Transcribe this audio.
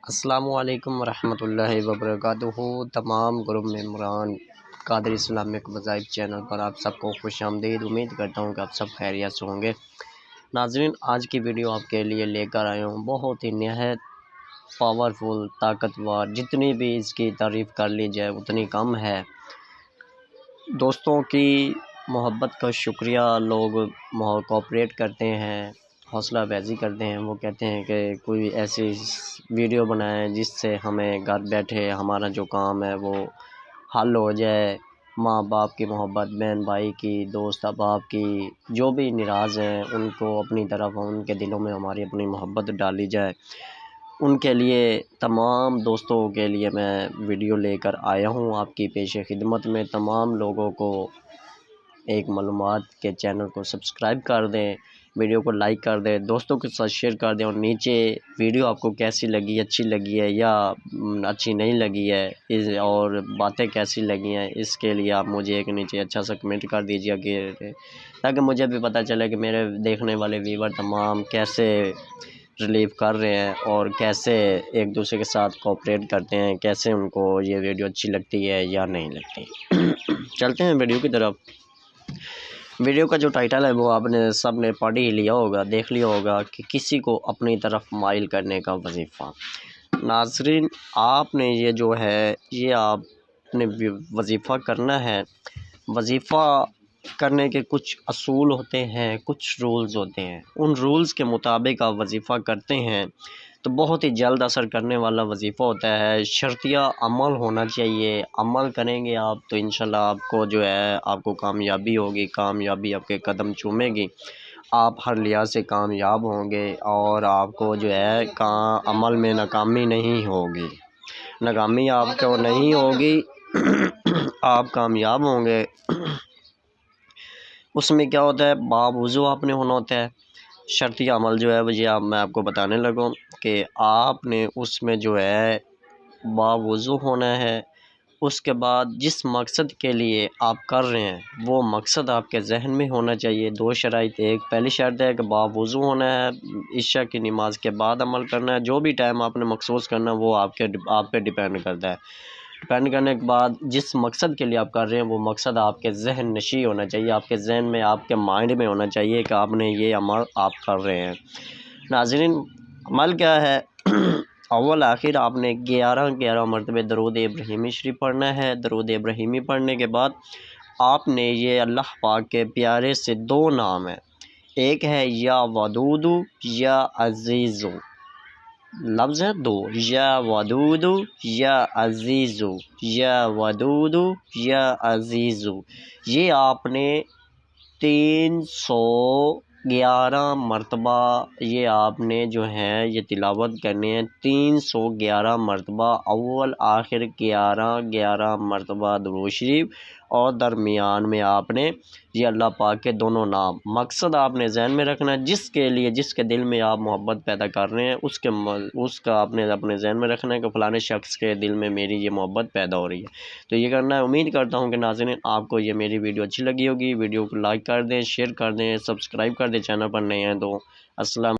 السلام علیکم ورحمۃ اللہ وبرکاتہ۔ تمام گروپ ممبران قادر اسلامک مذاہب چینل پر آپ سب کو خوش آمدید۔ امید کرتا ہوں کہ آپ سب خیریت سے ہوں گے۔ ناظرین، آج کی ویڈیو آپ کے لیے لے کر آیا ہوں، بہت ہی نہایت پاورفل، طاقتور، جتنی بھی اس کی تعریف کر لی جائے اتنی کم ہے۔ دوستوں کی محبت کا شکریہ، لوگ کوآپریٹ کرتے ہیں، حوصلہ افزائی کرتے ہیں، وہ کہتے ہیں کہ کوئی ایسی ویڈیو بنائیں جس سے ہمیں گھر بیٹھے ہمارا جو کام ہے وہ حل ہو جائے، ماں باپ کی محبت، بہن بھائی کی، دوست احباب کی، جو بھی ناراض ہیں ان کو اپنی طرف، ان کے دلوں میں ہماری اپنی محبت ڈالی جائے۔ ان کے لیے، تمام دوستوں کے لیے میں ویڈیو لے کر آیا ہوں آپ کی پیش خدمت میں۔ تمام لوگوں کو ایک معلومات کے چینل کو سبسکرائب کر دیں، ویڈیو کو لائک کر دیں، دوستوں کے ساتھ شیئر کر دیں، اور نیچے ویڈیو آپ کو کیسی لگی، اچھی لگی ہے یا اچھی نہیں لگی ہے، اور باتیں کیسی لگی ہیں، اس کے لیے آپ مجھے ایک نیچے اچھا سا کمنٹ کر دیجیے کہ تاکہ مجھے بھی پتہ چلے کہ میرے دیکھنے والے ویور تمام کیسے ریلیو کر رہے ہیں اور کیسے ایک دوسرے کے ساتھ کوآپریٹ کرتے ہیں، کیسے ان کو یہ ویڈیو اچھی لگتی ہے یا نہیں لگتی۔ چلتے ہیں ویڈیو کی طرف۔ ویڈیو کا جو ٹائٹل ہے وہ آپ نے سب نے پڑھ ہی لیا ہوگا، دیکھ لیا ہوگا کہ کسی کو اپنی طرف مائل کرنے کا وظیفہ۔ ناظرین، آپ نے یہ جو ہے یہ آپ نے وظیفہ کرنا ہے۔ وظیفہ کرنے کے کچھ اصول ہوتے ہیں، کچھ رولز ہوتے ہیں، ان رولز کے مطابق آپ وظیفہ کرتے ہیں تو بہت ہی جلد اثر کرنے والا وظیفہ ہوتا ہے۔ شرطیہ عمل ہونا چاہیے، عمل کریں گے آپ تو انشاءاللہ آپ کو جو ہے آپ کو کامیابی ہوگی، کامیابی آپ کے قدم چومے گی، آپ ہر لحاظ سے کامیاب ہوں گے، اور آپ کو جو ہے عمل میں ناکامی نہیں ہوگی، ناکامی آپ کو نہیں ہوگی، آپ کامیاب ہوں گے۔ اس میں کیا ہوتا ہے، باوضو آپ نے ہونا ہوتا ہے۔ شرطی عمل جو ہے وہ یہ میں آپ کو بتانے لگوں کہ آپ نے اس میں جو ہے باوضو ہونا ہے۔ اس کے بعد جس مقصد کے لیے آپ کر رہے ہیں وہ مقصد آپ کے ذہن میں ہونا چاہیے۔ دو شرائط، ایک پہلی شرط ہے کہ باوضو ہونا ہے، عشاء کی نماز کے بعد عمل کرنا ہے، جو بھی ٹائم آپ نے مخصوص کرنا ہے وہ آپ پہ ڈیپینڈ کرتا ہے۔ ڈیپینڈ کرنے کے بعد جس مقصد کے لیے آپ کر رہے ہیں وہ مقصد آپ کے ذہن نشیں ہونا چاہیے، آپ کے ذہن میں، آپ کے مائنڈ میں ہونا چاہیے کہ آپ نے یہ عمل آپ کر رہے ہیں۔ ناظرین، عمل کیا ہے؟ اول آخر آپ نے 11 مرتبہ درود ابراہیمی شریف پڑھنا ہے۔ درود ابراہیمی پڑھنے کے بعد آپ نے یہ اللہ پاک کے پیارے سے دو نام ہیں، ایک ہے یا ودود یا عزیز، لفظ ہے دو، یا ودود یا عزیز، یا ودود یا عزیز، یہ آپ نے 311 مرتبہ یہ آپ نے جو ہے یہ تلاوت کرنے ہیں، 311 مرتبہ، اول آخر 11 مرتبہ درود شریف، اور درمیان میں آپ نے یہ اللہ پاک کے دونوں نام۔ مقصد آپ نے ذہن میں رکھنا ہے، جس کے لیے، جس کے دل میں آپ محبت پیدا کر رہے ہیں اس کا آپ نے اپنے ذہن میں رکھنا ہے کہ فلانے شخص کے دل میں میری یہ محبت پیدا ہو رہی ہے، تو یہ کرنا ہے۔ امید کرتا ہوں کہ ناظرین آپ کو یہ میری ویڈیو اچھی لگی ہوگی۔ ویڈیو کو لائک کر دیں، شیئر کر دیں، سبسکرائب کر دیں، چینل پر نئے ہیں تو۔ السلام